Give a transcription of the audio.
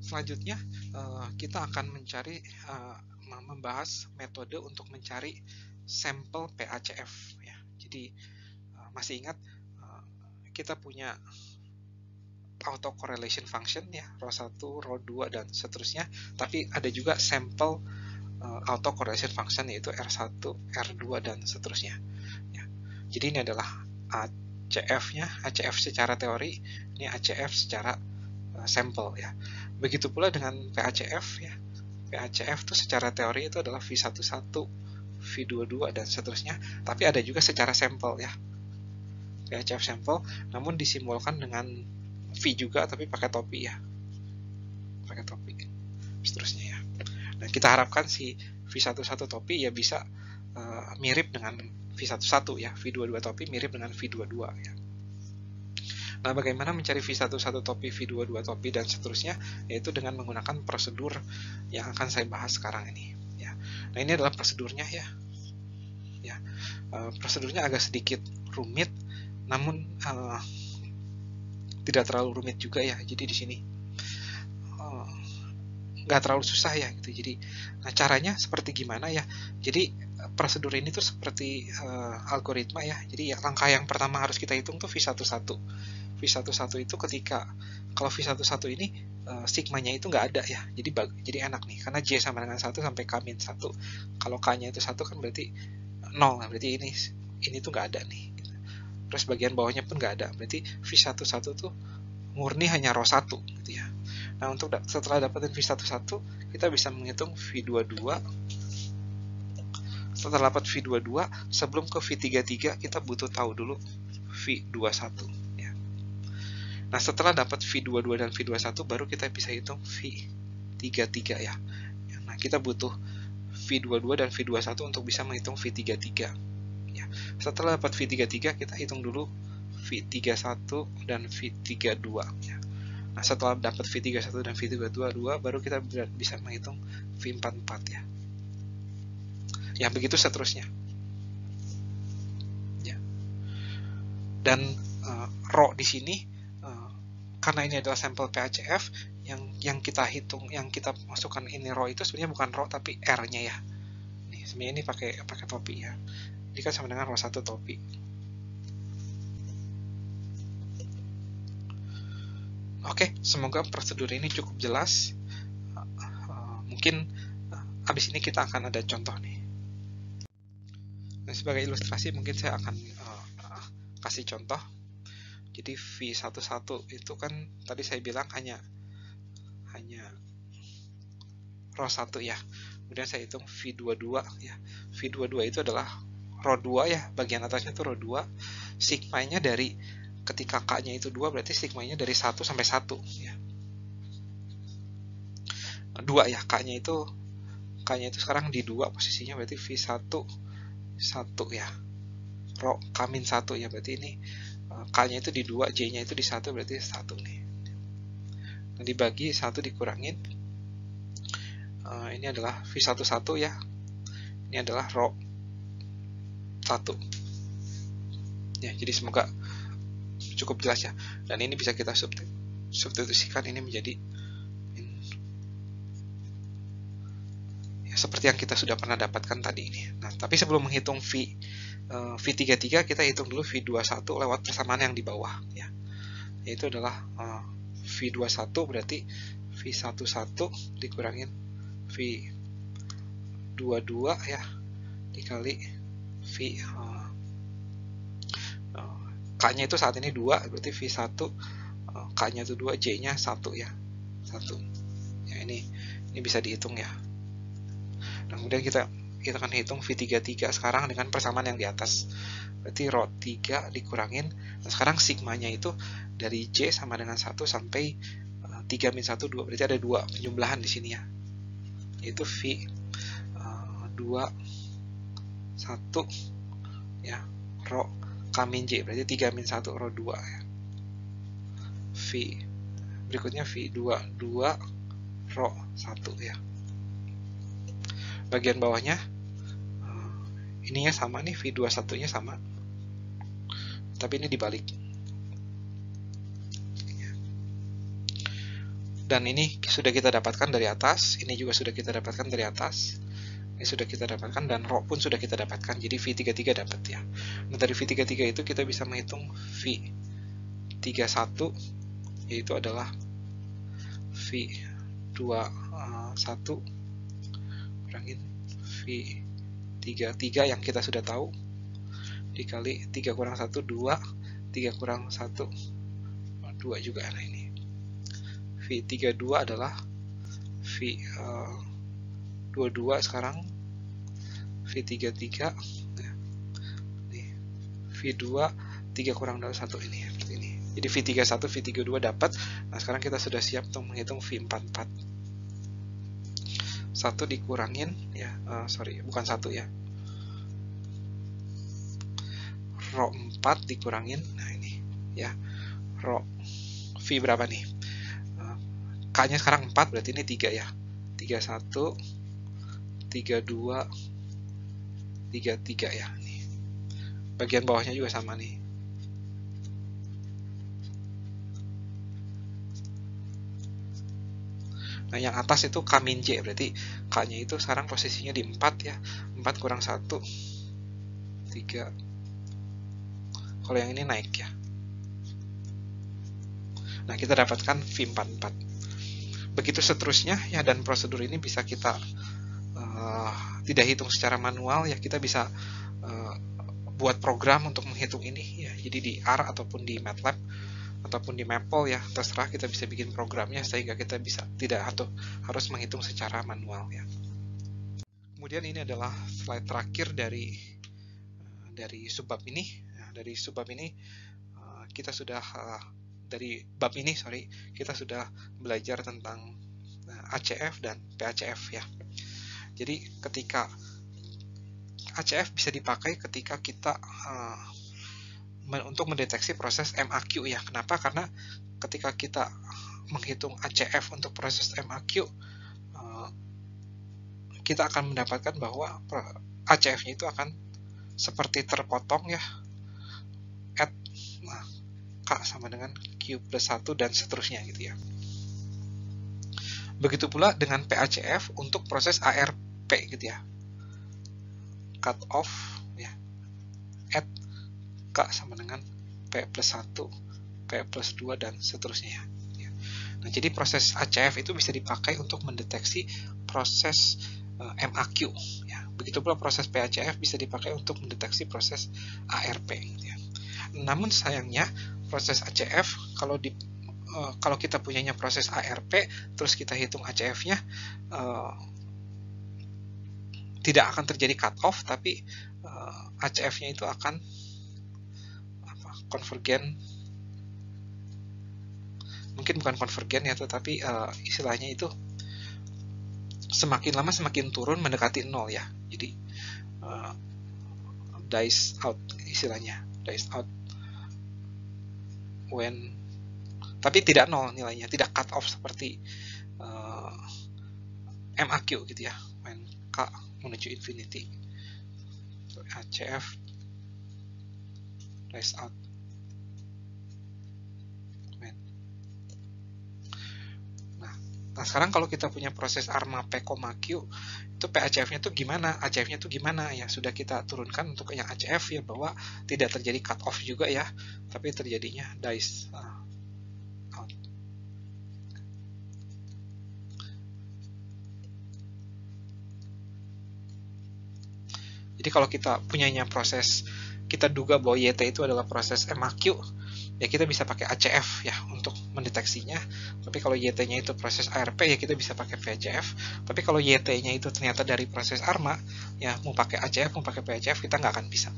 Selanjutnya kita akan mencari membahas metode untuk mencari sampel PACF ya. Jadi masih ingat kita punya autocorrelation function ya, row 1, row 2 dan seterusnya, tapi ada juga sampel autocorrelation function yaitu R1, R2 dan seterusnya ya. Jadi ini adalah ACF-nya, ACF secara teori, ini ACF secara sampel ya. Begitu pula dengan PACF ya. PACF itu secara teori itu adalah V11, V22 dan seterusnya, tapi ada juga secara sampel ya. PACF sampel namun disimbolkan dengan V juga tapi pakai topi ya. Pakai topi. Seterusnya ya. Dan kita harapkan si V11 topi ya bisa mirip dengan V11 ya, V22 topi mirip dengan V22 ya. Nah, bagaimana mencari V11 topi, V22 topi, dan seterusnya, yaitu dengan menggunakan prosedur yang akan saya bahas sekarang ini. Ya. Nah, ini adalah prosedurnya ya. Prosedurnya agak sedikit rumit, namun tidak terlalu rumit juga ya. Jadi di sini nggak terlalu susah ya gitu. Jadi, nah caranya seperti gimana ya? Jadi prosedur ini tuh seperti algoritma ya. Jadi ya, langkah yang pertama harus kita hitung tuh V11. V11 itu ketika kalau V11 ini sigmanya itu nggak ada ya. Jadi enak nih karena J sama dengan 1 sampai K-1. Kalau K-nya itu 1 kan berarti 0, berarti ini tuh nggak ada nih. Terus bagian bawahnya pun nggak ada. Berarti V11 tuh murni hanya row 1 gitu ya. Nah, untuk setelah dapetin V11 kita bisa menghitung V22. Setelah dapat V22, sebelum ke V33 kita butuh tahu dulu V21 ya. Nah, setelah dapat V22 dan V21 baru kita bisa hitung V33 ya. Nah, kita butuh V22 dan V21 untuk bisa menghitung V33 ya. Setelah dapat V33 kita hitung dulu V31 dan V32 ya. Nah, setelah dapat V31 dan V32 baru kita bisa menghitung V44 ya. Ya, begitu seterusnya. Ya. Dan row di sini karena ini adalah sampel PACF yang kita hitung, yang kita masukkan ini row itu sebenarnya bukan row tapi R-nya ya. Nih, sebenarnya ini pakai topi ya. Ini kan sama dengan row 1 topi. Oke, semoga prosedur ini cukup jelas. Mungkin abis ini kita akan ada contoh nih. Nah, sebagai ilustrasi mungkin saya akan kasih contoh. Jadi V11 itu kan tadi saya bilang hanya row 1 ya. Kemudian saya hitung V22 ya. V22 itu adalah row 2 ya, bagian atasnya itu row 2. Sigmanya dari ketika K-nya itu 2 berarti sigmanya dari 1 sampai 1 ya. 2 ya, K-nya itu sekarang di 2 posisinya, berarti V1 1 ya. Row K-1 ya, berarti ini K-nya itu di 2, J-nya itu di 1, berarti 1 nih. Nah, dibagi 1 dikurangin. Ini adalah V11 ya. Ini adalah row 1. Ya, jadi semoga cukup jelas ya. Dan ini bisa kita substitusikan ini menjadi ya, seperti yang kita sudah pernah dapatkan tadi ini. Nah, tapi sebelum menghitung V33 kita hitung dulu V21 lewat persamaan yang di bawah ya. Yaitu adalah V21 berarti V11 dikurangin V22 ya dikali V K-nya itu saat ini 2 berarti V1 K-nya itu 2, J-nya 1 ya. 1. Ya, ini bisa dihitung ya. Nah, kemudian kita akan hitung V33 sekarang dengan persamaan yang di atas. Berarti row 3 dikurangin. Nah, sekarang sigmanya itu dari J sama dengan 1 sampai 3 min 1, 2. Berarti ada 2 penjumlahan di sini ya. Yaitu V2 1 ya, row K min J. Berarti 3 min 1 row 2 ya. Berikutnya V2 row 1 ya. Bagian bawahnya ininya sama nih, V21 nya sama, tapi ini dibalik. Dan ini sudah kita dapatkan dari atas, ini juga sudah kita dapatkan dari atas, ini sudah kita dapatkan, dan rho pun sudah kita dapatkan, jadi V33 dapat ya. Nah, dari V33 itu kita bisa menghitung V31, yaitu adalah V21 kurangin V33 yang kita sudah tahu, dikali 3 kurang 1, 2, 3 kurang 1, 2 juga. Nah ini V32 adalah V22 sekarang, V33, nah, nih, V2, 3 kurang 1 ini, seperti ini. Jadi V31, V32 dapat. Nah sekarang kita sudah siap untuk menghitung V44. 1 dikurangin, ya, sorry, bukan 1 ya. Rho 4 dikurangin, nah ini, ya, rho V berapa nih? K-nya sekarang 4, berarti ini 3 ya. 31, 32, 33 ya. Nih. Bagian bawahnya juga sama nih. Nah, yang atas itu K min J, berarti K-nya itu sekarang posisinya di 4 ya. 4 kurang 1, 3. Kalau yang ini naik ya. Nah, kita dapatkan V44. Begitu seterusnya ya, dan prosedur ini bisa kita tidak hitung secara manual ya, kita bisa buat program untuk menghitung ini ya. Jadi di R ataupun di MATLAB ataupun di Maple ya, terserah, kita bisa bikin programnya sehingga kita bisa tidak harus menghitung secara manual ya. Kemudian ini adalah slide terakhir dari subbab ini. Nah, dari subbab ini kita sudah kita sudah belajar tentang ACF dan PACF ya. Jadi ketika ACF bisa dipakai ketika kita untuk mendeteksi proses MAQ ya. Kenapa? Karena ketika kita menghitung ACF untuk proses MAQ, kita akan mendapatkan bahwa ACF-nya itu akan seperti terpotong ya, at K sama dengan Q plus 1 dan seterusnya gitu ya. Begitu pula dengan PACF untuk proses ARP gitu ya. Cut off ya, at K sama dengan P plus 1, P plus 2 dan seterusnya ya. Nah, jadi proses ACF itu bisa dipakai untuk mendeteksi proses MAQ ya. Begitu pula proses PACF bisa dipakai untuk mendeteksi proses ARP gitu ya. Namun sayangnya proses ACF kalau kita punyanya proses ARP terus kita hitung ACF-nya, tidak akan terjadi cut off, tapi ACF-nya itu akan konvergen, mungkin bukan konvergen ya, tetapi istilahnya itu semakin lama semakin turun mendekati 0 ya. Jadi dies out istilahnya, dies out when, tapi tidak 0 nilainya, tidak cut off seperti MAQ gitu ya, when K menuju infinity. So, ACF dies out when. Nah sekarang kalau kita punya proses ARMA P, Q, itu PACF-nya tuh gimana? ACF-nya tuh gimana? Ya sudah kita turunkan untuk yang ACF ya, bahwa tidak terjadi cut off juga ya, tapi terjadinya dies out. Jadi kalau kita punyanya proses, kita duga bahwa YT itu adalah proses MAQ, ya kita bisa pakai ACF ya untuk mendeteksinya. Tapi kalau YT-nya itu proses ARP ya kita bisa pakai PACF. Tapi kalau YT-nya itu ternyata dari proses ARMA, ya mau pakai ACF mau pakai PACF kita nggak akan bisa.